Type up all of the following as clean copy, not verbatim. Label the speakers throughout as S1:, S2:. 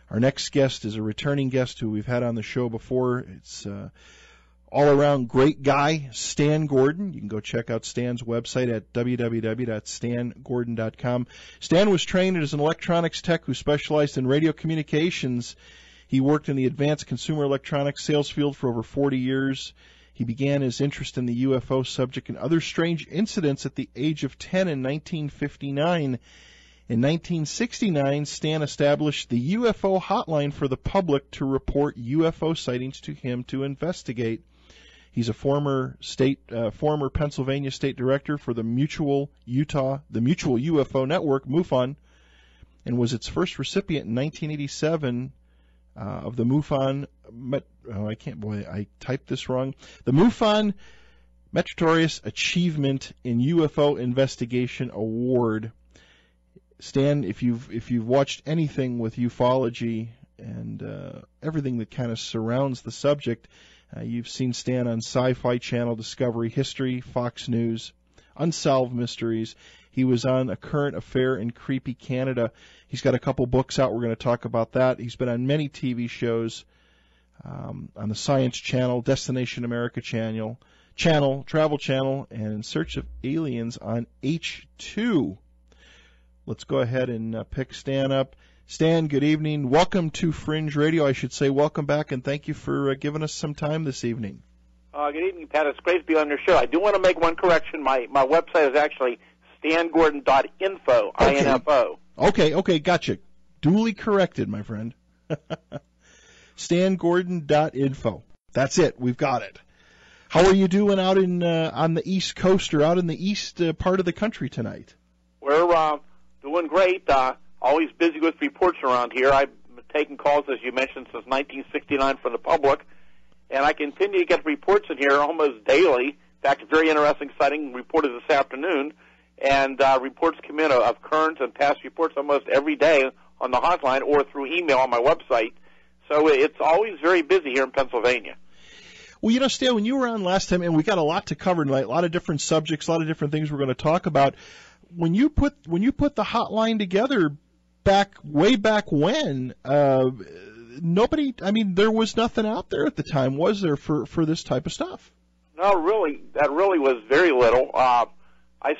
S1: Our next guest is a returning guest who we've had on the show before. It's all-around great guy, Stan Gordon. You can go check out Stan's website at www.stangordon.com. Stan was trained as an electronics tech who specialized in radio communications. He worked in the advanced consumer electronics sales field for over 40 years. He began his interest in the UFO subject and other strange incidents at the age of 10 in 1959. In 1969, Stan established the UFO hotline for the public to report UFO sightings to him to investigate. He's a former Pennsylvania state director for the Mutual UFO Network, MUFON, and was its first recipient in 1987 of the MUFON. I typed this wrong. The MUFON Meritorious Achievement in UFO Investigation Award. Stan, if you've watched anything with ufology and everything that kind of surrounds the subject, you've seen Stan on Sci-Fi Channel, Discovery, History, Fox News, Unsolved Mysteries. He was on A Current Affair in Creepy Canada. He's got a couple books out. We're going to talk about that. He's been on many TV shows, on the Science Channel, Destination America Channel, Travel Channel, and In Search of Aliens on H2. Let's go ahead and pick Stan up. Stan, good evening. Welcome to Fringe Radio. I should say welcome back, and thank you for giving us some time this evening.
S2: Good evening, Pat. It's great to be on your show. I do want to make one correction. My website is actually stangordon.info,
S1: okay.
S2: I-N-F-O.
S1: Okay, gotcha. Duly corrected, my friend. stangordon.info. That's it. We've got it. How are you doing out in on the East Coast or out in the east part of the country tonight?
S2: We're doing great. Always busy with reports around here. I've been taking calls, as you mentioned, since 1969 from the public, and I continue to get reports in here almost daily. In fact, a very interesting sighting reported this afternoon, and reports come in of current and past reports almost every day on the hotline or through email on my website. So it's always very busy here in Pennsylvania.
S1: Well, Stan, when you were on last time, and we got a lot to cover tonight, a lot of different subjects, a lot of different things we're going to talk about. When you put the hotline together way back when, nobody, there was nothing out there at the time, was there, for this type of stuff?
S2: No, really, that really was very little. I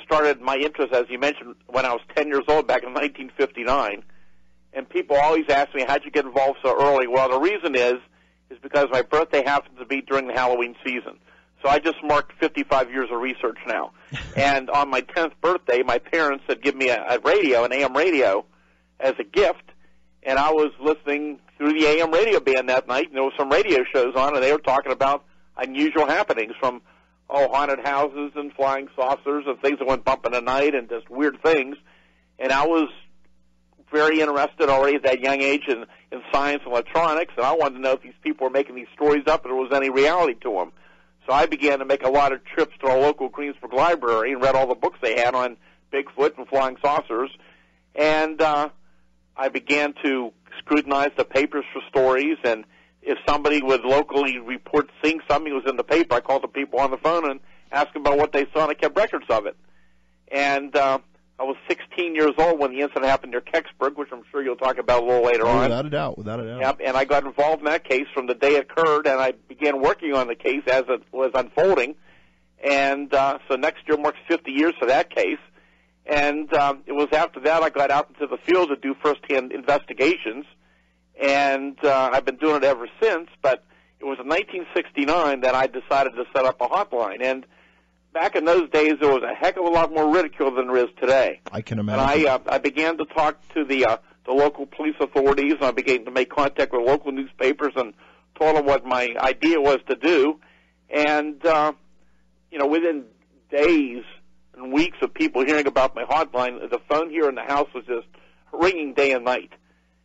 S2: started my interest, as you mentioned, when I was 10 years old back in 1959, and people always ask me, how'd you get involved so early? Well, the reason is because my birthday happens to be during the Halloween season. So I just marked 55 years of research now. And on my 10th birthday, my parents had given me a radio, an AM radio, as a gift, and I was listening through the AM radio band that night, and there were some radio shows on, and they were talking about unusual happenings from haunted houses and flying saucers and things that went bump in the night and just weird things. And I was very interested already at that young age in science and electronics, and I wanted to know if these people were making these stories up and there was any reality to them. So I began to make a lot of trips to our local Greensburg library and read all the books they had on Bigfoot and flying saucers. And I began to scrutinize the papers for stories, and if somebody would locally report seeing something that was in the paper, I called the people on the phone and asked them about what they saw, and I kept records of it. And I was 16 years old when the incident happened near Kecksburg, which I'm sure you'll talk about a little later on.
S1: Without a doubt.
S2: Yep, and I got involved in that case from the day it occurred, and I began working on the case as it was unfolding. And so next year marks 50 years for that case. And it was after that I got out into the field to do first-hand investigations, and I've been doing it ever since. But it was in 1969 that I decided to set up a hotline. And back in those days, there was a heck of a lot more ridicule than there is today.
S1: I can imagine.
S2: And I began to talk to the local police authorities, and I began to make contact with local newspapers and told them what my idea was to do. And, within days and weeks of people hearing about my hotline, the phone here in the house was just ringing day and night.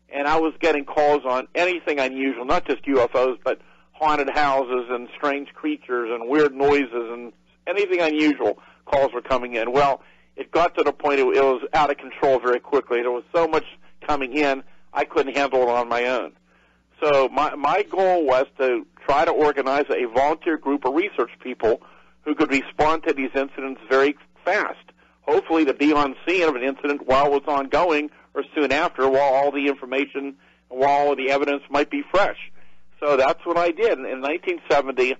S2: And I was getting calls on anything unusual, not just UFOs, but haunted houses and strange creatures and weird noises and anything unusual. Calls were coming in. Well, it got to the point it was out of control very quickly. There was so much coming in, I couldn't handle it on my own. So my goal was to try to organize a volunteer group of research people who could respond to these incidents very fast, hopefully to be on scene of an incident while it was ongoing or soon after, while all the information while the evidence might be fresh. So that's what I did. In 1970,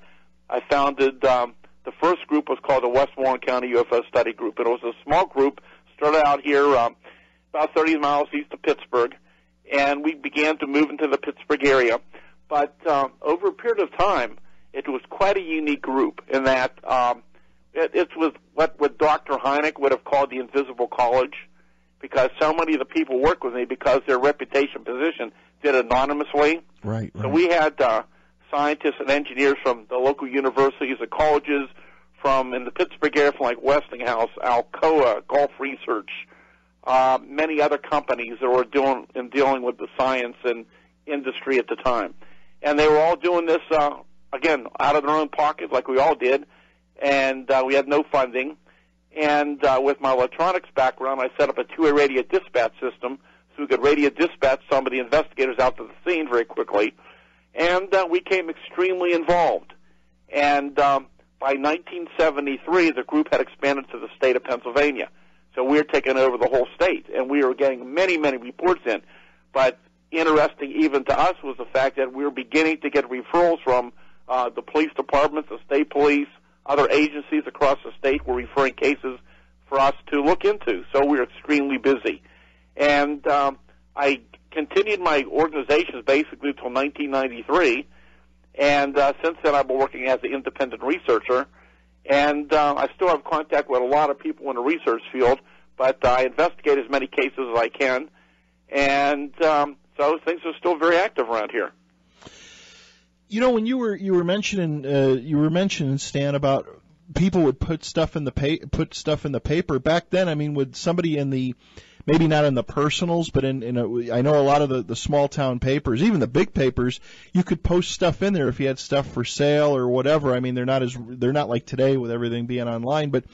S2: I founded the first group was called the Westmoreland County UFO Study Group. It was a small group, started out here about 30 miles east of Pittsburgh, and we began to move into the Pittsburgh area. But over a period of time, it was quite a unique group in that it was what Dr. Hynek would have called the invisible college, because so many of the people worked with me because their reputation position did anonymously.
S1: Right.
S2: So we had scientists and engineers from the local universities and colleges in the Pittsburgh area, from like Westinghouse, Alcoa, Gulf Research, many other companies that were dealing with the science and industry at the time. And they were all doing this, again, out of their own pockets like we all did, and we had no funding. And with my electronics background, I set up a two-way radio dispatch system so we could radio dispatch some of the investigators out to the scene very quickly. And we became extremely involved. And by 1973, the group had expanded to the state of Pennsylvania. So we were taking over the whole state, and we were getting many, many reports in. But interesting even to us was the fact that we were beginning to get referrals from the police departments, the state police, other agencies across the state were referring cases for us to look into. So we were extremely busy. And I continued my organizations basically until 1993. And since then I've been working as an independent researcher. And I still have contact with a lot of people in the research field, but I investigate as many cases as I can. And so things are still very active around here.
S1: You know, when you were mentioning Stan, about people would put stuff in the paper back then. I mean, would somebody in the, maybe not in the personals, but I know a lot of the small town papers, even the big papers, you could post stuff in there if you had stuff for sale or whatever. I mean, they're not like today with everything being online. But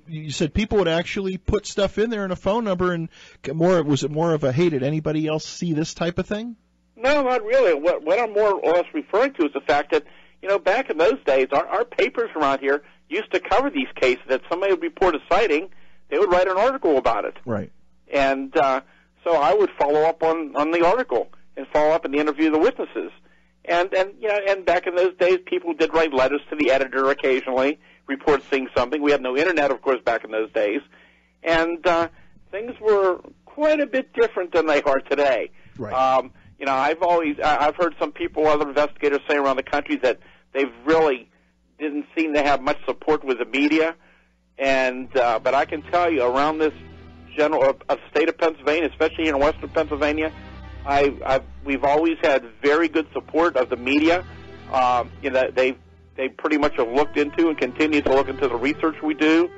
S1: you said people would actually put stuff in there and a phone number, and was it more of a, hey, did anybody else see this type of thing?
S2: No, not really. What I'm more or less referring to is the fact that, back in those days, our papers around here used to cover these cases. That somebody would report a sighting, they would write an article about it.
S1: Right.
S2: And so I would follow up on the article and follow up in the interview of the witnesses. And back in those days, people did write letters to the editor occasionally, report seeing something. We had no internet, of course, back in those days. And things were quite a bit different than they are today.
S1: Right.
S2: I've heard some people, other investigators say around the country that they really didn't seem to have much support with the media. And but I can tell you, around this general state of Pennsylvania, especially here in western Pennsylvania, we've always had very good support of the media. They pretty much have looked into and continue to look into the research we do,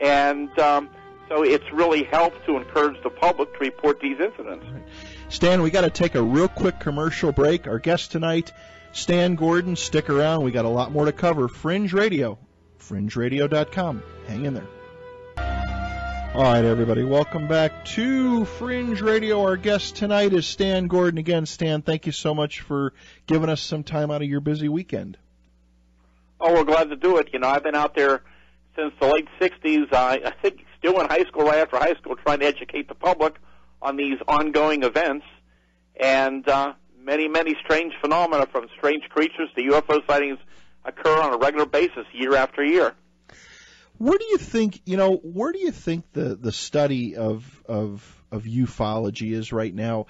S2: and so it's really helped to encourage the public to report these incidents.
S1: Right. Stan, we got to take a real quick commercial break. Our guest tonight, Stan Gordon. Stick around. We got a lot more to cover. Fringe Radio, fringeradio.com. Hang in there. All right, everybody, welcome back to Fringe Radio. Our guest tonight is Stan Gordon. Again, Stan, thank you so much for giving us some time out of your busy weekend.
S2: Oh, we're glad to do it. I've been out there since the late 60s. I think still in high school, right after high school, trying to educate the public on these ongoing events, and many, many strange phenomena, from strange creatures to UFO sightings, occur on a regular basis year after year.
S1: Where do you think, the study of ufology is right now?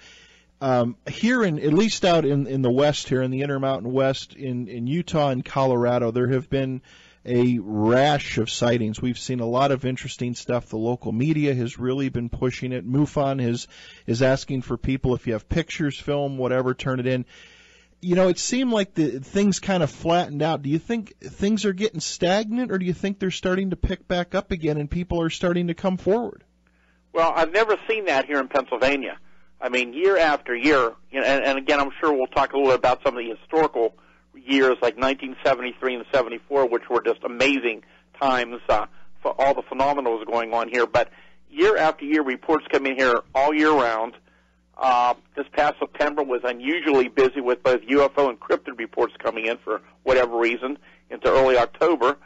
S1: Here at least out in the West, here in the Intermountain West, in Utah and Colorado, there have been a rash of sightings. We've seen a lot of interesting stuff. The local media has really been pushing it. MUFON is asking for people, if you have pictures, film, whatever, turn it in. It seemed like the things kind of flattened out. Do you think things are getting stagnant, or do you think they're starting to pick back up again and people are starting to come forward?
S2: Well, I've never seen that here in Pennsylvania. I mean, year after year, and again, I'm sure we'll talk a little bit about some of the historical years like 1973 and 74, which were just amazing times for all the phenomena that was going on here. But year after year, reports come in here all year round. This past September was unusually busy with both UFO and cryptid reports coming in for whatever reason into early October.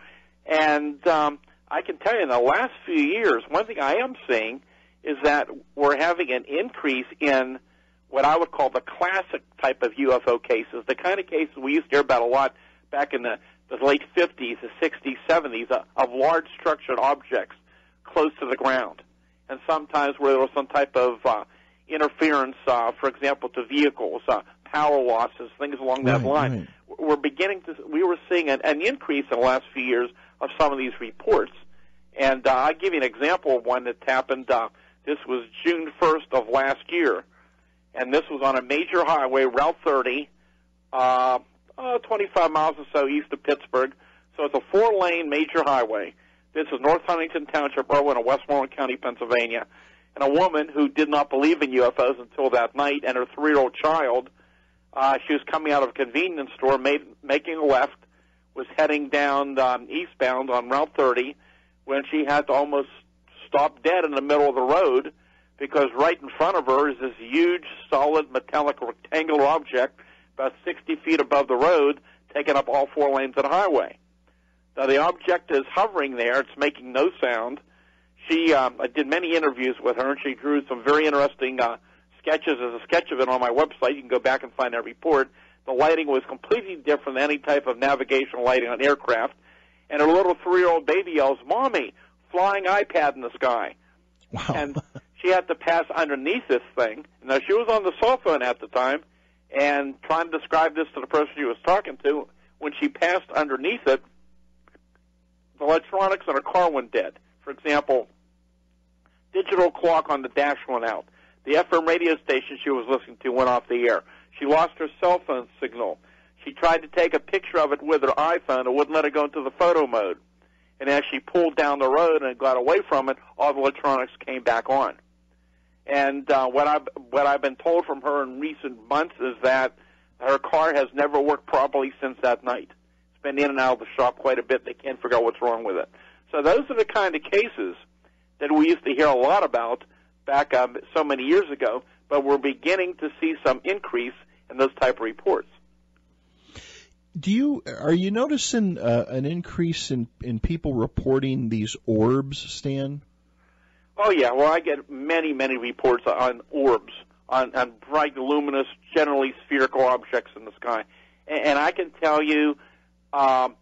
S2: And I can tell you in the last few years, one thing I am seeing is that we're having an increase in what I would call the classic type of UFO cases, the kind of cases we used to hear about a lot back in the late 50s, the 60s, 70s, of large structured objects close to the ground. And sometimes where there was some type of interference, for example, to vehicles, power losses, things along that line. Right. We were seeing an increase in the last few years of some of these reports. And I'll give you an example of one that happened. This was June 1st of last year, and this was on a major highway, Route 30, 25 miles or so east of Pittsburgh. So it's a 4-lane major highway. This is North Huntington Township, Irwin, in Westmoreland County, Pennsylvania. And a woman who did not believe in UFOs until that night, and her 3-year-old child, she was coming out of a convenience store, making a left, was heading down eastbound on Route 30, when she had to almost stop dead in the middle of the road, because right in front of her is this huge, solid, metallic, rectangular object about 60 feet above the road, taking up all 4 lanes of the highway. Now, the object is hovering there. It's making no sound. I did many interviews with her, and she drew some very interesting sketches. There's a sketch of it on my website. You can go back and find that report. The lighting was completely different than any type of navigational lighting on aircraft. And her little 3-year-old baby yells, "Mommy, flying iPad in the sky."
S1: Wow.
S2: And she had to pass underneath this thing. Now, she was on the cell phone at the time and trying to describe this to the person she was talking to. When she passed underneath it, the electronics in her car went dead. For example, digital clock on the dash went out. The FM radio station she was listening to went off the air. She lost her cell phone signal. She tried to take a picture of it with her iPhone. It wouldn't let her go into the photo mode. And as she pulled down the road and got away from it, all the electronics came back on. And what I've been told from her in recent months is that her car has never worked properly since that night. It's been in and out of the shop quite a bit. They can't figure out what's wrong with it. So those are the kind of cases that we used to hear a lot about back so many years ago, but we're beginning to see some increase in those type of reports.
S1: Are you noticing an increase in people reporting these orbs, Stan?
S2: Oh, yeah. Well, I get many, many reports on orbs, on bright, luminous, generally spherical objects in the sky. And I can tell you, I'm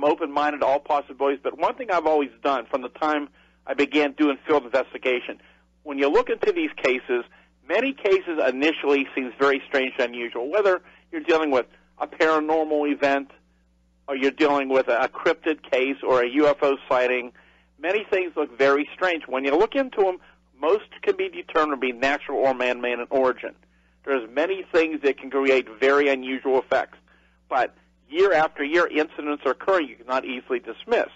S2: open-minded to all possibilities, but one thing I've always done from the time I began doing field investigation, when you look into these cases, many cases initially seems very strange and unusual, whether you're dealing with a paranormal event or you're dealing with a cryptid case or a UFO sighting. Many things look very strange. When you look into them, most can be determined to be natural or man-made in origin. There's many things that can create very unusual effects. But year after year, incidents are occurring you cannot easily dismiss.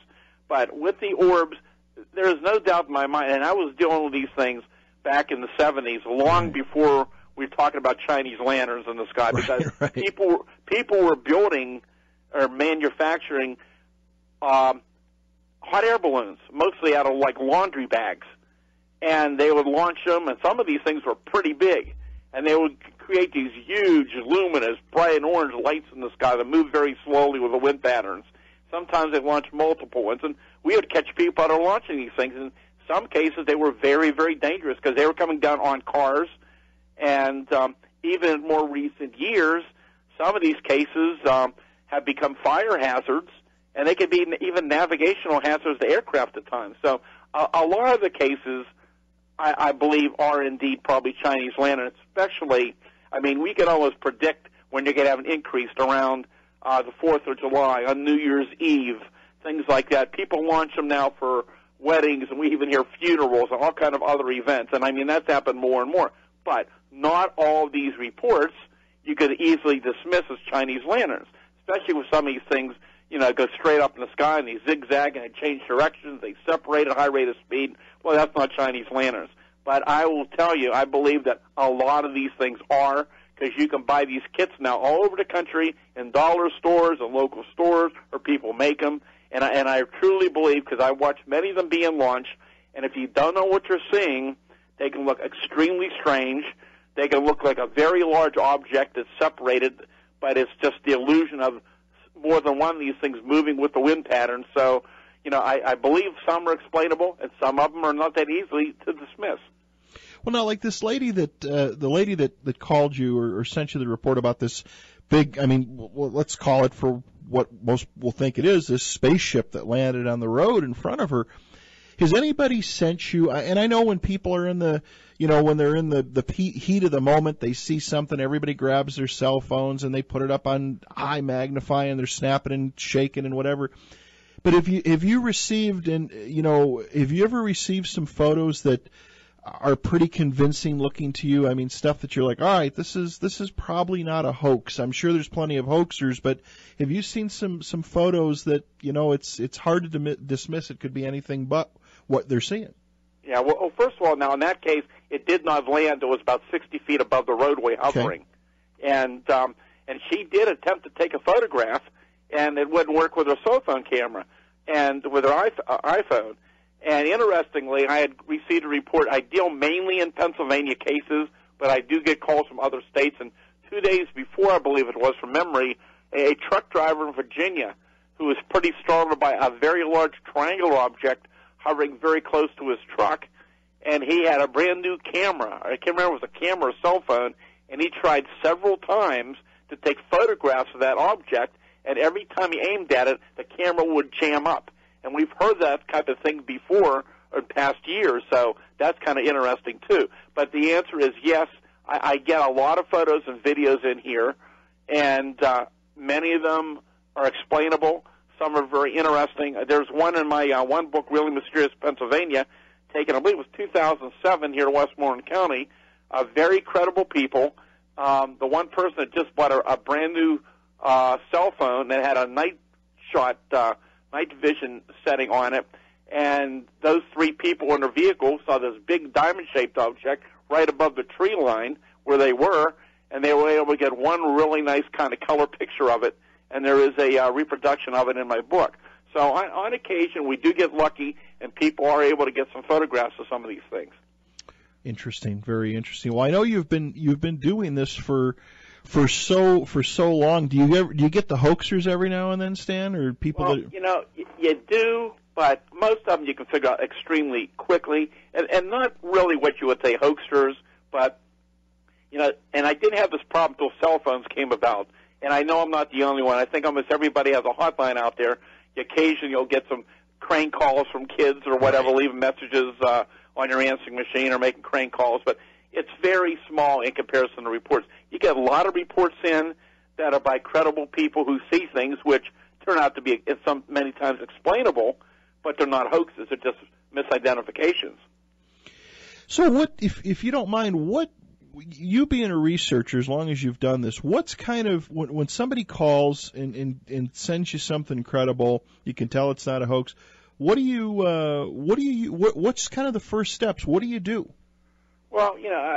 S2: But with the orbs, there is no doubt in my mind, and I was dealing with these things back in the 70s, long before we were talking about Chinese lanterns in the sky, because people were building or manufacturing hot air balloons, mostly out of like laundry bags, and they would launch them, and some of these things were pretty big, and they would create these huge, luminous, bright orange lights in the sky that move very slowly with the wind patterns. Sometimes they launched multiple ones, and we would catch people that are launching these things. In some cases, they were very, very dangerous because they were coming down on cars, and even in more recent years, some of these cases have become fire hazards, and they can be even navigational hazards to aircraft at times. So a lot of the cases, I believe, are indeed probably Chinese lanterns, especially, I mean, we can almost predict when you're going to have an increase around the 4th of July, on New Year's Eve, things like that. People launch them now for weddings, and we even hear funerals and all kind of other events. And, I mean, that's happened more and more. But not all of these reports you could easily dismiss as Chinese lanterns, especially with some of these things, go straight up in the sky, and they zigzag, and they change directions, they separate at a high rate of speed. Well, that's not Chinese lanterns. But I will tell you, I believe that a lot of these things are, because you can buy these kits now all over the country in dollar stores and local stores, or people make them. And I truly believe, because I watched many of them being launched, and if you don't know what you're seeing, they can look extremely strange. They can look like a very large object that's separated, but it's just the illusion of more than one of these things moving with the wind pattern. So, I believe some are explainable, and some of them are not that easily to dismiss.
S1: Well, now, like this lady the lady that called you or sent you the report about this big, I mean, well, let's call it for what most will think it is, this spaceship that landed on the road in front of her. Has anybody sent you, and I know when people are in the, when they're in the heat of the moment, they see something, everybody grabs their cell phones and they put it up on high magnify and they're snapping and shaking and whatever. But have you received, and have you ever received some photos that are pretty convincing looking to you? I mean, stuff that you're like, all right, this is probably not a hoax. I'm sure there's plenty of hoaxers, but have you seen some photos that it's hard to dismiss? It could be anything but what they're seeing.
S2: Yeah. Well, first of all, now in that case, it did not land. It was about 60 feet above the roadway, hovering, and she did attempt to take a photograph, and it wouldn't work with her cell phone camera and with her iPhone. And interestingly, I had received a report. I deal mainly in Pennsylvania cases, but I do get calls from other states. And 2 days before, I believe it was, from memory, a truck driver in Virginia who was pretty startled by a very large triangular object hovering very close to his truck. And he had a brand new camera. I can't remember if it was a camera or cell phone. And he tried several times to take photographs of that object. And every time he aimed at it, the camera would jam up. And we've heard that type of thing before in past years, so that's kind of interesting too. But the answer is yes. I get a lot of photos and videos in here, and many of them are explainable. Some are very interesting. There's one in my one book, Really Mysterious Pennsylvania, taken, I believe it was 2007 here in Westmoreland County. Very credible people. The one person that just bought a brand new cell phone that had a night vision setting on it, and those three people in their vehicle saw this big diamond-shaped object right above the tree line where they were, and they were able to get one really nice kind of color picture of it, and there is a reproduction of it in my book. So on occasion, we do get lucky, and people are able to get some photographs of some of these things.
S1: Interesting, very interesting. Well, I know you've been doing this for so long. Do you get the hoaxers every now and then, Stan, or people
S2: well,
S1: that
S2: you do, but most of them you can figure out extremely quickly, and not really what you would say hoaxers, but and I didn't have this problem until cell phones came about, and I know I'm not the only one. I think almost everybody has a hotline out there. Occasionally you'll get some crank calls from kids or whatever, leaving messages on your answering machine or making crank calls, but it's very small in comparison to reports. You get a lot of reports in that are by credible people who see things which turn out to be many times explainable, but they're not hoaxes. They're just misidentifications.
S1: So what, if you don't mind, what, you being a researcher, as long as you've done this, what's kind of, when somebody calls and sends you something credible, you can tell it's not a hoax, what's kind of the first steps? What do you do?
S2: Well,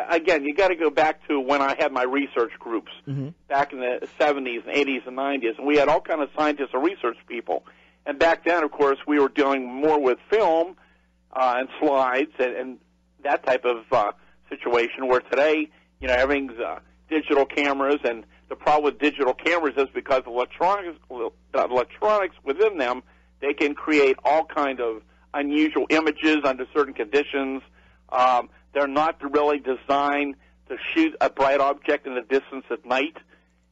S2: again, you got to go back to when I had my research groups back in the 70s and 80s and 90s, and we had all kind of scientists and research people. And back then, of course, we were dealing more with film and slides and that type of situation, where today, everything's digital cameras, and the problem with digital cameras is because the electronics within them, they can create all kind of unusual images under certain conditions. They're not really designed to shoot a bright object in the distance at night,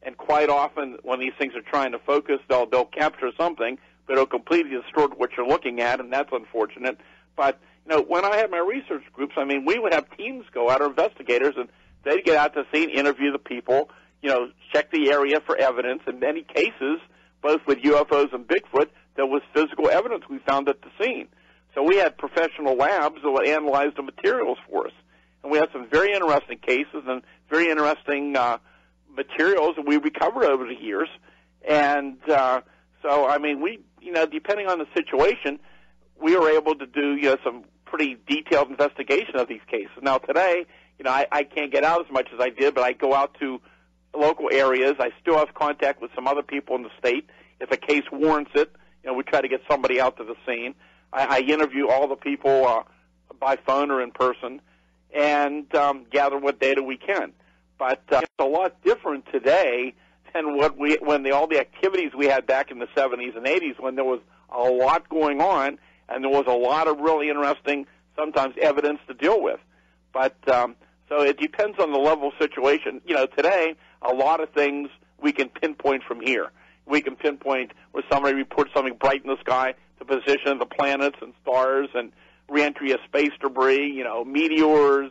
S2: and quite often when these things are trying to focus, they'll capture something, but it'll completely distort what you're looking at, and that's unfortunate. But when I had my research groups, we would have teams go out, or investigators, and they'd get out to the scene, interview the people, check the area for evidence. In many cases, both with UFOs and Bigfoot, there was physical evidence we found at the scene. So we had professional labs that would analyze the materials for us. And we had some very interesting cases and very interesting materials that we recovered over the years. And we, depending on the situation, we were able to do some pretty detailed investigation of these cases. Now today, I can't get out as much as I did, but I go out to local areas. I still have contact with some other people in the state. If a case warrants it, we try to get somebody out to the scene. I interview all the people by phone or in person and gather what data we can. But it's a lot different today than all the activities we had back in the 70s and 80s, when there was a lot going on and there was a lot of really interesting, sometimes evidence to deal with. But so it depends on the level of situation. You know, today, a lot of things we can pinpoint from here. We can pinpoint where somebody reports something bright in the sky, the position of the planets and stars, and reentry of space debris, you know, meteors,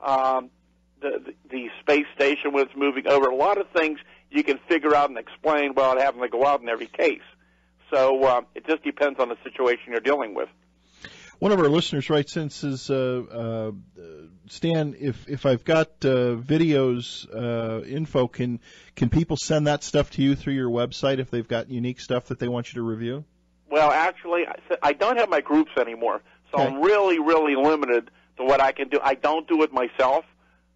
S2: the space station when it's moving over. A lot of things you can figure out and explain without having to go out in every case. So it just depends on the situation you're dealing with.
S1: One of our listeners writes in, says, Stan, if I've got videos info, can people send that stuff to you through your website if they've got unique stuff that they want you to review?
S2: Well, actually, I don't have my groups anymore, so
S1: okay.
S2: I'm really, really limited to what I can do. I don't do it myself.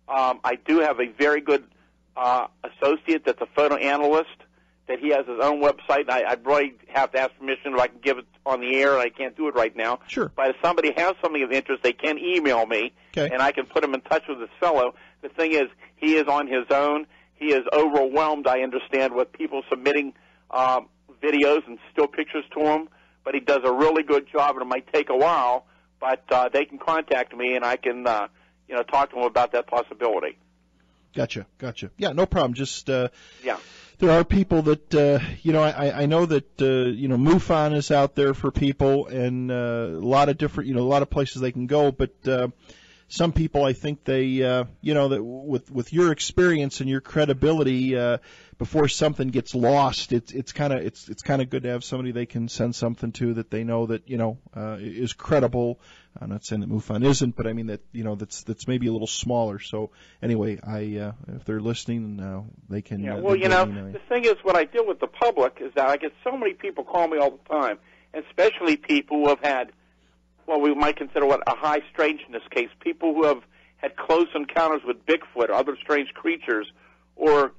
S2: I do have a very good associate that's a photo analyst, that he has his own website, and I'd really have to ask permission if I can give it on the air, and I can't do it right now.
S1: Sure.
S2: But if somebody has something of interest, they can email me,
S1: okay.
S2: and I can put them in touch with this fellow. The thing is, he is on his own. He is overwhelmed, I understand, with people submitting videos and still pictures to him, but he does a really good job, and it might take a while, but they can contact me, and I can talk to them about that possibility.
S1: Gotcha. Yeah, no problem. Just
S2: yeah.
S1: There are people that I know that MUFON is out there for people, and a lot of different a lot of places they can go. But some people, I think they that with your experience and your credibility, before something gets lost, it's kind of good to have somebody they can send something to that they know that is credible. I'm not saying that MUFON isn't, but I mean that that's maybe a little smaller. So anyway, if they're listening, they can.
S2: Yeah. Well, the thing is, what I deal with the public is that I get so many people call me all the time, especially people who have had, well, we might consider a high strangeness case, people who have had close encounters with Bigfoot or other strange creatures, or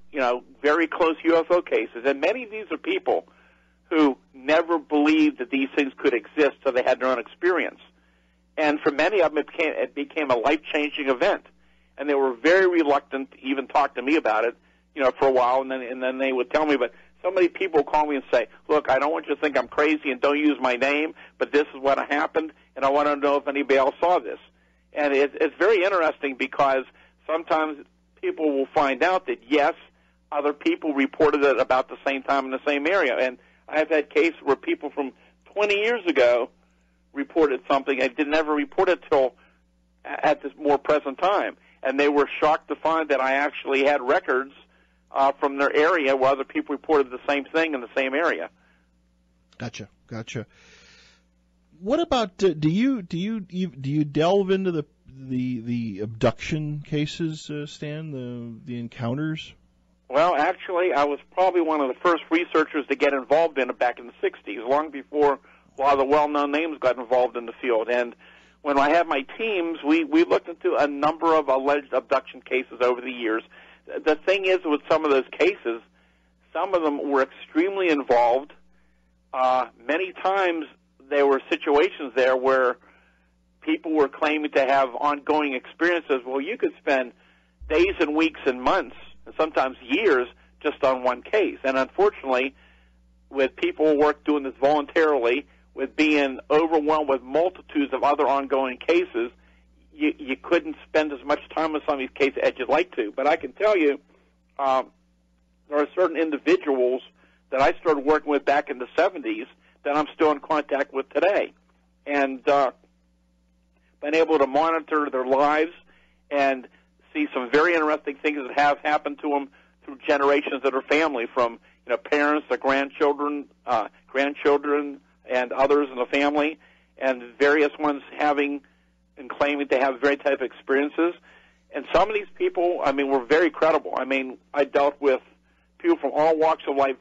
S2: very close UFO cases, and many of these are people who never believed that these things could exist, so they had their own experience. And for many of them, it became a life-changing event. And they were very reluctant to even talk to me about it, for a while, and then they would tell me. But so many people call me and say, look, I don't want you to think I'm crazy and don't use my name, but this is what happened, and I want to know if anybody else saw this. And it's very interesting because sometimes people will find out that, yes, other people reported it about the same time in the same area. And I've had cases where people from 20 years ago reported something and never report it till at this more present time. And they were shocked to find that I actually had records from their area where other people reported the same thing in the same area. Gotcha.
S1: What about do you delve into the abduction cases, Stan? The encounters?
S2: Well, actually, I was probably one of the first researchers to get involved in it back in the 60s, long before a lot of the well-known names got involved in the field. And when I had my teams, we looked into a number of alleged abduction cases over the years. The thing is, with some of those cases, some of them were extremely involved. Many times there were situations there where people were claiming to have ongoing experiences. Well, you could spend days and weeks and months, and sometimes years, just on one case. And unfortunately, with people doing this voluntarily, with being overwhelmed with multitudes of other ongoing cases, you couldn't spend as much time on some of these cases as you'd like to. But I can tell you, there are certain individuals that I started working with back in the 70s that I'm still in contact with today. And been able to monitor their lives and see some very interesting things that have happened to them through generations of their family, from parents to grandchildren, and others in the family, and various ones having and claiming to have very type of experiences. And some of these people, were very credible. I dealt with people from all walks of life,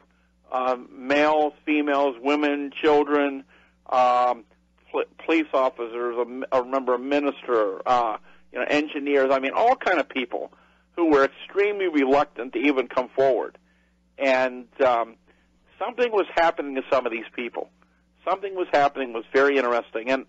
S2: males, females, women, children, police officers, I remember a minister, engineers, all kind of people who were extremely reluctant to even come forward. And something was happening to some of these people. Something was happening, was very interesting.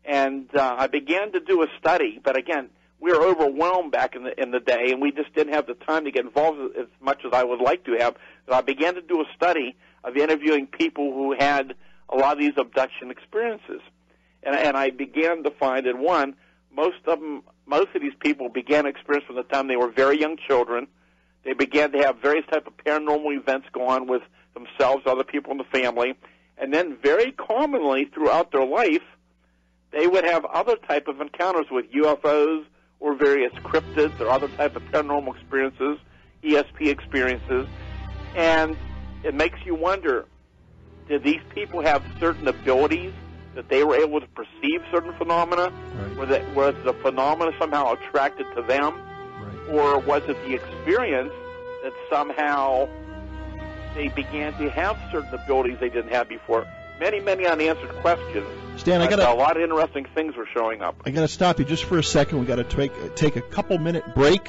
S2: And I began to do a study, but again, we were overwhelmed back in the day, and we just didn't have the time to get involved as much as I would like to have. So I began to do a study of interviewing people who had a lot of these abduction experiences. And I began to find that, one, most of them most of these people began to experience from the time they were very young children. They began to have various type of paranormal events go on with themselves, other people in the family, and then very commonly throughout their life, they would have other type of encounters with UFOs or various cryptids or other type of paranormal experiences, ESP experiences, and it makes you wonder, did these people have certain abilities that they were able to perceive certain phenomena? Right. Was the phenomena somehow attracted to them? Right. Or was it the experience that somehow they began to have certain abilities they didn't have before? Many, many unanswered questions.
S1: Stan,
S2: a lot of interesting things were showing up.
S1: I got to stop you just for a second. We got to take a couple-minute break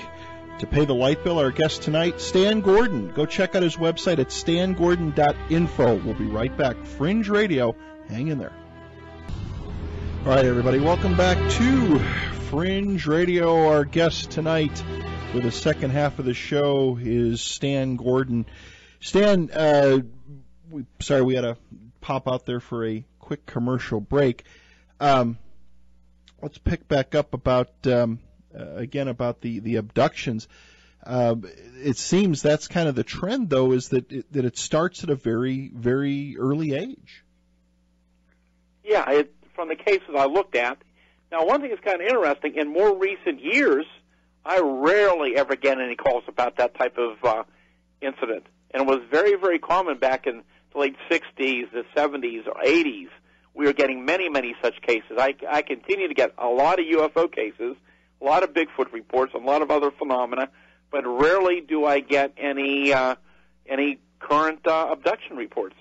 S1: to pay the light bill. Our guest tonight, Stan Gordon. Go check out his website at stangordon.info. We'll be right back. Fringe Radio. Hang in there. All right, everybody. Welcome back to Fringe Radio. Our guest tonight for the second half of the show is Stan Gordon. Stan, sorry we had to pop out there for a quick commercial break. Let's pick back up about again about the abductions. It seems that's kind of the trend, though, is that it starts at a very, very early age.
S2: Yeah, from the cases I looked at. Now, one thing that's kind of interesting, in more recent years, I rarely ever get any calls about that type of incident. And it was very, very common back in the late 60s, the 70s, or 80s. We were getting many, many such cases. I continue to get a lot of UFO cases, a lot of Bigfoot reports, a lot of other phenomena, but rarely do I get any current abduction reports.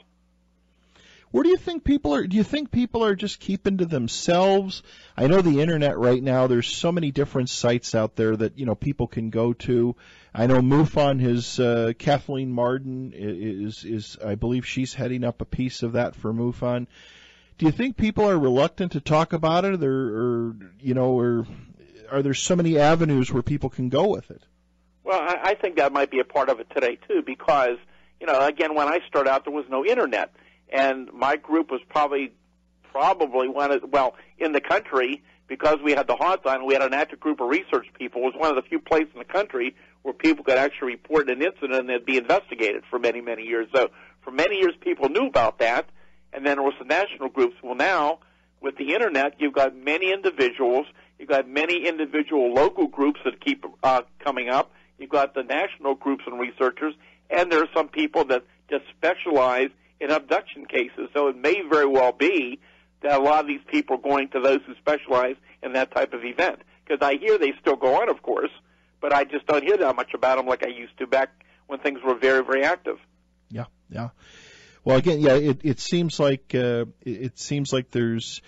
S1: Where do you think people are? Do you think people are just keeping to themselves? I know the internet right now. There's so many different sites out there that people can go to. I know MUFON, Kathleen Marden is I believe she's heading up a piece of that for MUFON. Do you think people are reluctant to talk about it, or are there so many avenues where people can go with it?
S2: Well, I think that might be a part of it today too, because again, when I started out, there was no internet. And my group was probably one of, in the country, because we had the hotline, we had an active group of research people. It was one of the few places in the country where people could actually report an incident and it'd be investigated for many, many years. So for many years, people knew about that. And then there was the national groups. Well, now, with the internet, you've got many individuals. You've got many individual local groups that keep coming up. You've got the national groups and researchers. And there are some people that just specialize in abduction cases. So it may very well be that a lot of these people are going to those who specialize in that type of event. Because I hear they still go on, of course, but I just don't hear that much about them like I used to back when things were very, very active.
S1: Yeah, yeah. Well, again, yeah, it seems like there's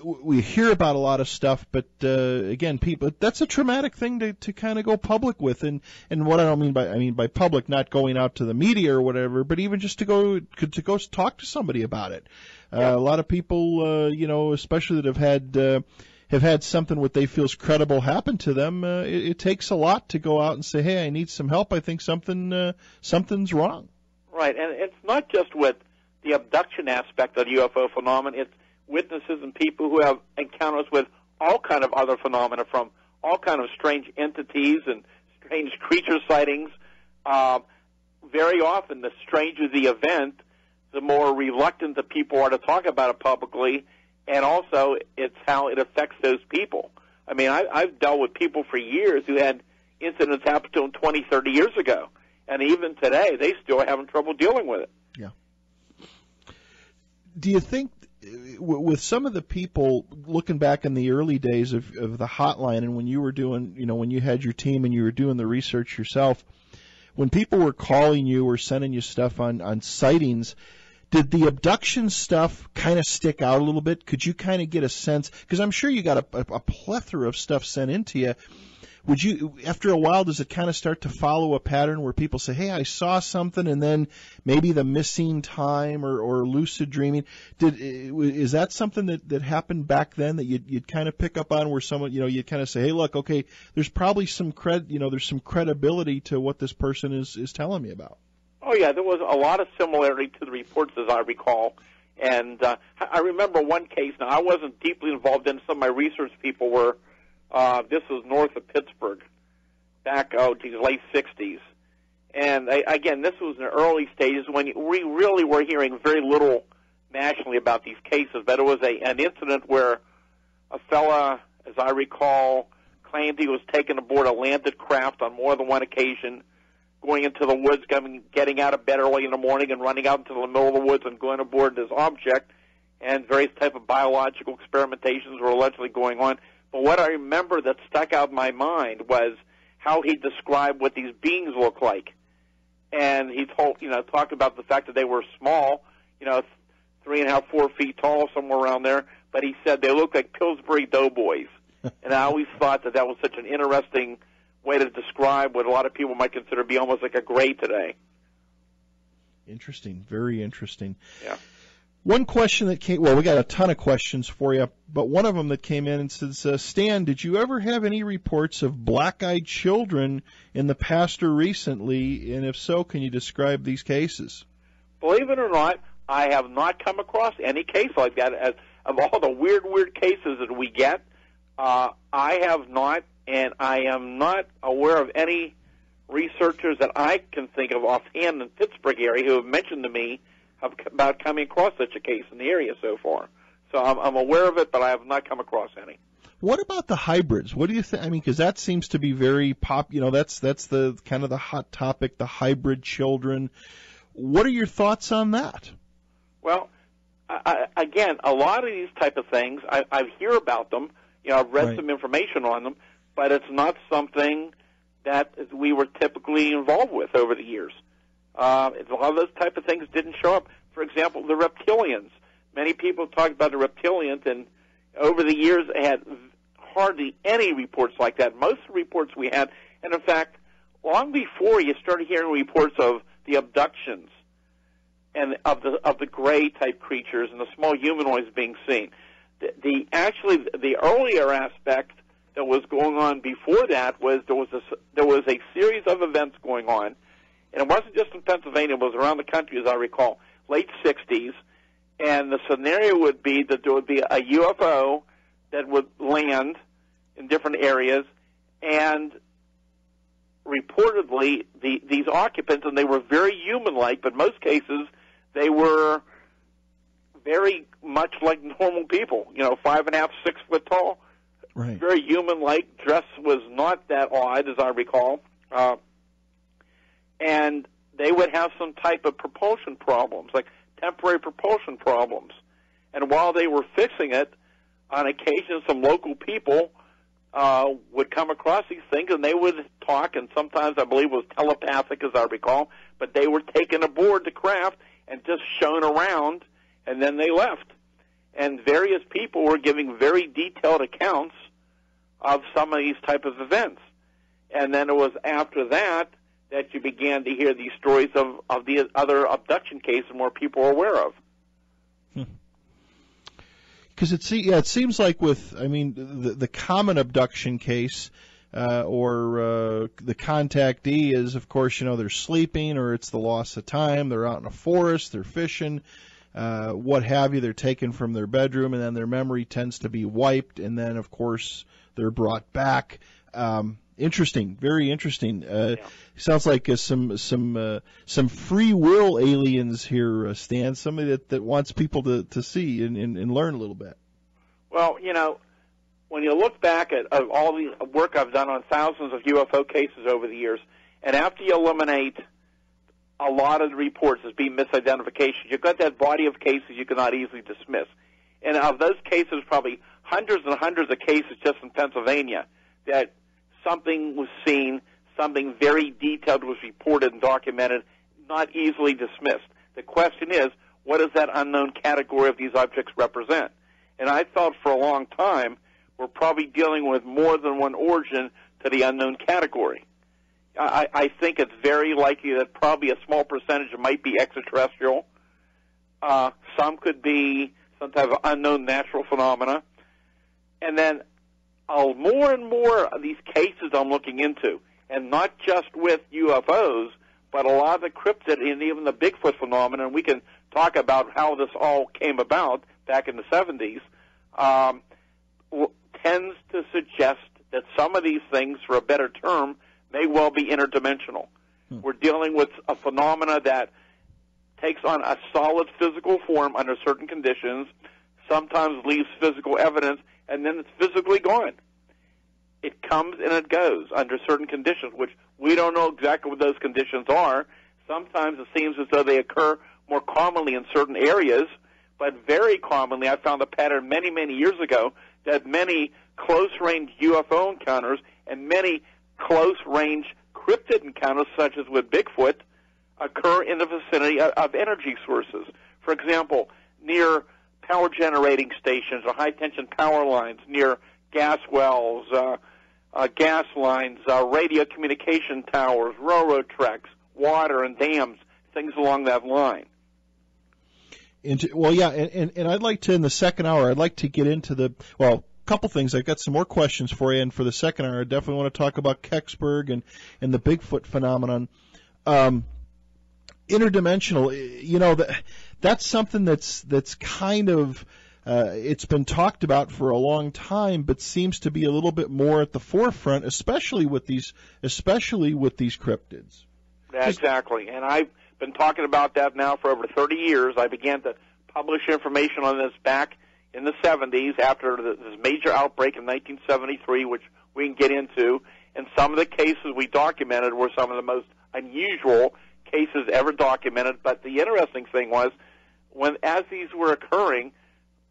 S1: we hear about a lot of stuff, but again, people, that's a traumatic thing to kind of go public with, and what I mean by public, not going out to the media or whatever, but even just to go talk to somebody about it.
S2: Yeah.
S1: A lot of people, especially that have had something what they feel is credible happen to them. It takes a lot to go out and say, hey, I need some help. I think something's wrong.
S2: Right, and it's not just with the abduction aspect of the UFO phenomenon. It's witnesses and people who have encounters with all kind of other phenomena, from all kind of strange entities and strange creature sightings. Very often, the stranger the event, the more reluctant the people are to talk about it publicly, and also it's how it affects those people. I mean, I've dealt with people for years who had incidents happen to them 20, 30 years ago. And even today, they still are having trouble dealing with it.
S1: Yeah. Do you think, with some of the people, looking back in the early days of the hotline, and when you were doing, when you had your team and you were doing the research yourself, when people were calling you or sending you stuff on sightings, did the abduction stuff kind of stick out a little bit? Could you kind of get a sense? Because I'm sure you got a plethora of stuff sent into you. Would you, after a while, does it kind of start to follow a pattern where people say, hey, I saw something, and then maybe the missing time or lucid dreaming? Is that something that happened back then that you'd kind of pick up on, where someone, you'd kind of say, hey, look, okay, there's probably some there's some credibility to what this person is telling me about?
S2: Oh, yeah, there was a lot of similarity to the reports, as I recall. And I remember one case. Now, I wasn't deeply involved in it. Some of my research people were, This was north of Pittsburgh, back, late 60s. And again, this was in the early stages when we really were hearing very little nationally about these cases, but it was an incident where a fella, as I recall, claimed he was taken aboard a landed craft on more than one occasion, going into the woods, getting out of bed early in the morning and running out into the middle of the woods and going aboard this object, and various type of biological experimentations were allegedly going on. But what I remember that stuck out in my mind was how he described what these beings look like. And he talked about the fact that they were small, 3.5, 4 feet tall, somewhere around there. But he said they looked like Pillsbury Doughboys. And I always thought that was such an interesting way to describe what a lot of people might consider to be almost like a gray today.
S1: Interesting. Very interesting.
S2: Yeah.
S1: One question that came, we got a ton of questions for you, but one of them that came in and says, Stan, did you ever have any reports of black-eyed children in the past or recently? And if so, can you describe these cases?
S2: Believe it or not, I have not come across any case like that. Of all the weird cases that we get, I have not, and I am not aware of any researchers that I can think of offhand in the Pittsburgh area who have mentioned to me about coming across such a case in the area so far. So I'm aware of it, but I have not come across any.
S1: What about the hybrids? What do you think? I mean, because that seems to be very that's the kind of the hot topic, the hybrid children. What are your thoughts on that?
S2: Well, again, a lot of these type of things, I hear about them. I've read some information on them, but it's not something that we were typically involved with over the years. A lot of those type of things didn't show up. For example, the reptilians. Many people talk about the reptilians, and over the years had hardly any reports like that. Most of the reports we had, and in fact, long before you started hearing reports of the abductions and of the gray type creatures and the small humanoids being seen, the earlier aspect that was going on before that was there was a series of events going on. And it wasn't just in Pennsylvania, it was around the country, as I recall, late 60s. And the scenario would be that there would be a UFO that would land in different areas, and reportedly these occupants, and they were very human-like, but in most cases they were very much like normal people, 5.5, 6 foot tall,
S1: right.
S2: Very human-like. Dress was not that odd, as I recall. And they would have some type of propulsion problems, like temporary propulsion problems. And while they were fixing it, on occasion some local people would come across these things, and they would talk, and sometimes I believe it was telepathic, as I recall, but they were taken aboard the craft and just shown around, and then they left. And various people were giving very detailed accounts of some of these type of events. And then it was after that you began to hear these stories of the other abduction cases more people are aware of.
S1: Because it seems like the common abduction case or the contactee is, of course, they're sleeping, or it's the loss of time. They're out in a forest, they're fishing, what have you. They're taken from their bedroom, and then their memory tends to be wiped, and then, of course, they're brought back. Interesting, very interesting. Sounds like some free will aliens here, Stan. Somebody that wants people to see and learn a little bit.
S2: Well, when you look back at all the work I've done on thousands of UFO cases over the years, and after you eliminate a lot of the reports as being misidentification, you've got that body of cases you cannot easily dismiss. And of those cases, probably hundreds and hundreds of cases just in Pennsylvania that something was seen, something very detailed was reported and documented, not easily dismissed. The question is, what does that unknown category of these objects represent? And I thought for a long time we're probably dealing with more than one origin to the unknown category. I think it's very likely that probably a small percentage might be extraterrestrial. Some could be some type of unknown natural phenomena. And then more and more of these cases I'm looking into, and not just with UFOs, but a lot of the cryptid and even the Bigfoot phenomenon. We can talk about how this all came about back in the 70s, tends to suggest that some of these things, for a better term, may well be interdimensional. We're dealing with a phenomena that takes on a solid physical form under certain conditions, sometimes leaves physical evidence, and then it's physically gone. It comes and it goes under certain conditions, which we don't know exactly what those conditions are. Sometimes it seems as though they occur more commonly in certain areas, but very commonly, I found a pattern many, many years ago that many close-range UFO encounters and many close-range cryptid encounters, such as with Bigfoot, occur in the vicinity of energy sources. For example, near power generating stations or high-tension power lines, near gas wells, gas lines, radio communication towers, railroad tracks, water and dams, things along that line.
S1: Well, yeah, and I'd like to, in the second hour, I'd like to get into a couple things. I've got some more questions for you, and for the second hour, I definitely want to talk about Kecksburg and the Bigfoot phenomenon. Interdimensional, that's something that's kind of, it's been talked about for a long time, but seems to be a little bit more at the forefront, especially with these cryptids.
S2: Yeah, exactly, and I've been talking about that now for over 30 years. I began to publish information on this back in the 70s after this major outbreak in 1973, which we can get into. And some of the cases we documented were some of the most unusual cases ever documented. But the interesting thing was, as these were occurring,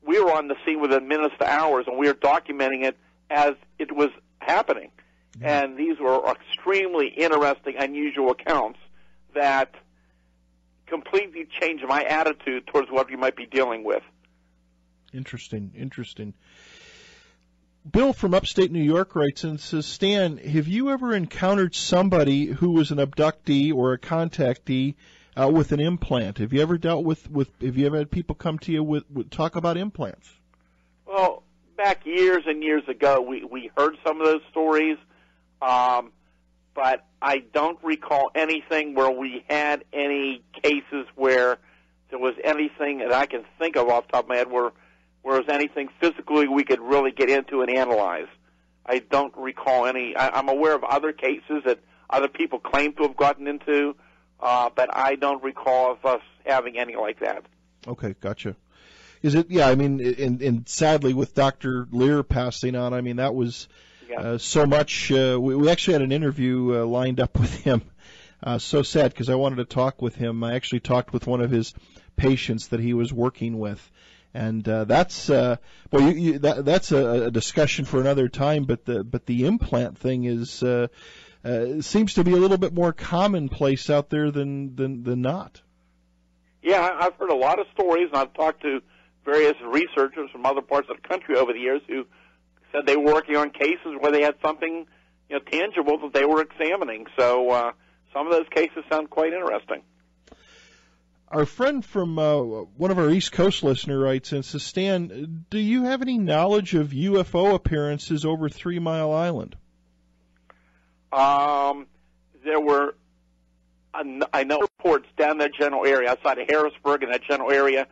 S2: we were on the scene within minutes to hours, and we were documenting it as it was happening. Yeah. And these were extremely interesting, unusual accounts that completely changed my attitude towards what we might be dealing with.
S1: Interesting. Bill from upstate New York writes and says, Stan, have you ever encountered somebody who was an abductee or a contactee with an implant? Have you ever dealt with have you ever had people come to you with talk about implants?
S2: Well, back years and years ago, we heard some of those stories, but I don't recall anything where we had any cases where there was anything that I can think of off the top of my head where there was anything physically we could really get into and analyze. I don't recall any. I'm aware of other cases that other people claim to have gotten into, but I don't recall of us having any like that.
S1: Okay, gotcha. Is it? Yeah, I mean, and sadly with Dr. Lear passing on, I mean, that was so much. We actually had an interview lined up with him. So sad because I wanted to talk with him. I actually talked with one of his patients that he was working with. And that's that's a discussion for another time. But the implant thing is seems to be a little bit more commonplace out there than not.
S2: Yeah, I've heard a lot of stories, and I've talked to various researchers from other parts of the country over the years who said they were working on cases where they had something tangible that they were examining. So some of those cases sound quite interesting.
S1: Our friend from one of our East Coast listener writes and says, Stan, do you have any knowledge of UFO appearances over 3 Mile Island?
S2: There were, I know, reports down that general area, outside of Harrisburg and that general area,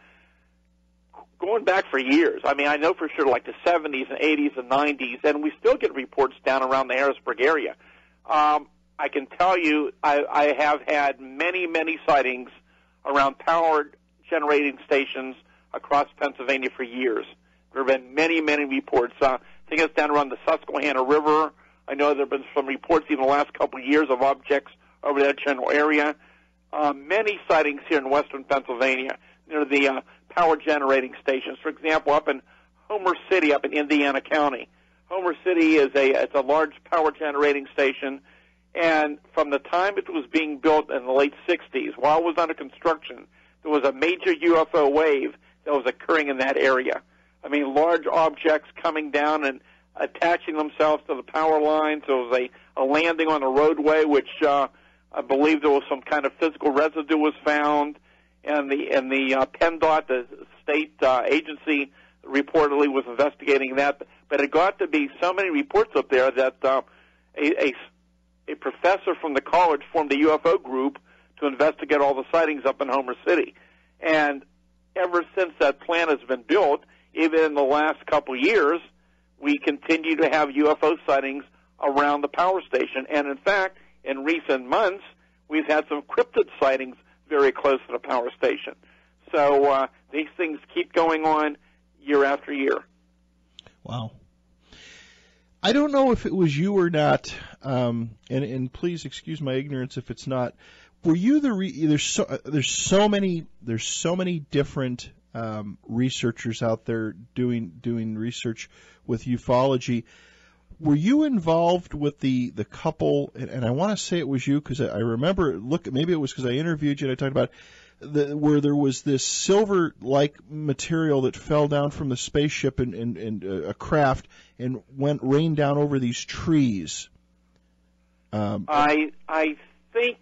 S2: going back for years. I mean, I know for sure like the 70s and 80s and 90s, and we still get reports down around the Harrisburg area. I can tell you I have had many, many sightings around power generating stations across Pennsylvania for years. There have been many, many reports. I think it's down around the Susquehanna River. I know there have been some reports even the last couple of years of objects over that general area. Many sightings here in western Pennsylvania near the power generating stations. For example, up in Homer City, up in Indiana County. Homer City is a large power generating station. And from the time it was being built in the late 60s, while it was under construction, there was a major UFO wave that was occurring in that area. I mean, large objects coming down and attaching themselves to the power lines. There was a landing on the roadway, which I believe there was some kind of physical residue was found. And the PennDOT, the state agency, reportedly was investigating that. But it got to be so many reports up there that a professor from the college formed a UFO group to investigate all the sightings up in Homer City. And ever since that plant has been built, even in the last couple of years, we continue to have UFO sightings around the power station. And in fact, in recent months, we've had some cryptid sightings very close to the power station. So these things keep going on year after year.
S1: Wow. I don't know if it was you or not, and please excuse my ignorance if it's not. Were you there's so many different researchers out there doing research with ufology. Were you involved with the couple? And I want to say it was you because I remember. Maybe it was because I interviewed you and I talked about where there was this silver-like material that fell down from the spaceship and a craft and rained down over these trees.
S2: I think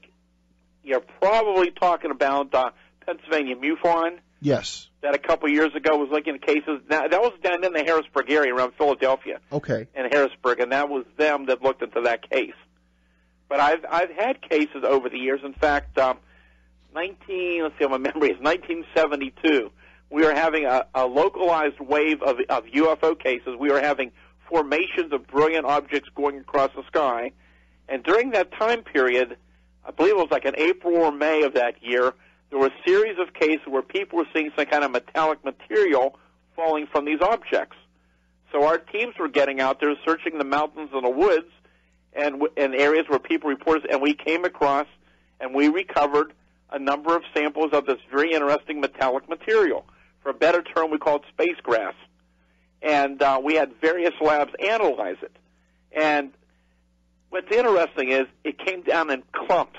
S2: you're probably talking about Pennsylvania MUFON.
S1: Yes.
S2: That a couple years ago was looking at cases. Now, that was down in the Harrisburg area around Philadelphia.
S1: Okay.
S2: In Harrisburg, and that was them that looked into that case. But I've had cases over the years. In fact, let's see, my memory is 1972. We were having a localized wave of UFO cases. We were having formations of brilliant objects going across the sky. And during that time period, I believe it was like in April or May of that year, there were a series of cases where people were seeing some kind of metallic material falling from these objects. So our teams were getting out there, searching the mountains and the woods and areas where people reported, and we came across and we recovered a number of samples of this very interesting metallic material. For a better term, we call it space grass. And we had various labs analyze it. And what's interesting is it came down in clumps.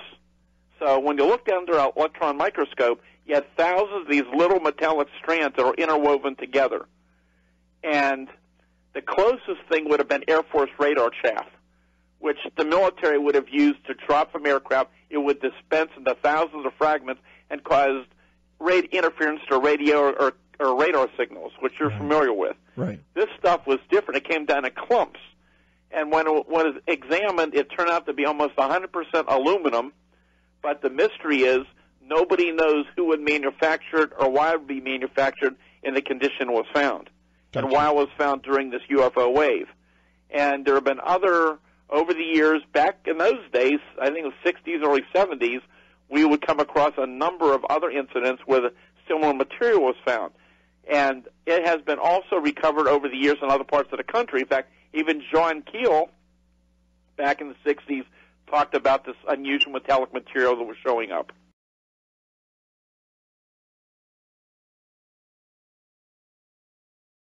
S2: So when you looked under an electron microscope, you had thousands of these little metallic strands that are interwoven together. And the closest thing would have been Air Force radar chaff, which the military would have used to drop from aircraft. It would dispense into thousands of fragments and caused interference to radio or radar signals, which you're familiar with.
S1: Right.
S2: This stuff was different. It came down in clumps. And when it was examined, it turned out to be almost 100% aluminum. But the mystery is nobody knows who would manufacture it or why it would be manufactured in the condition it was found. Gotcha. And why it was found during this UFO wave. And there have been other, over the years, back in those days, I think it was 60s, early 70s, we would come across a number of other incidents where similar material was found. And it has been also recovered over the years in other parts of the country. In fact, even John Keel, back in the 60s, talked about this unusual metallic material that was showing up.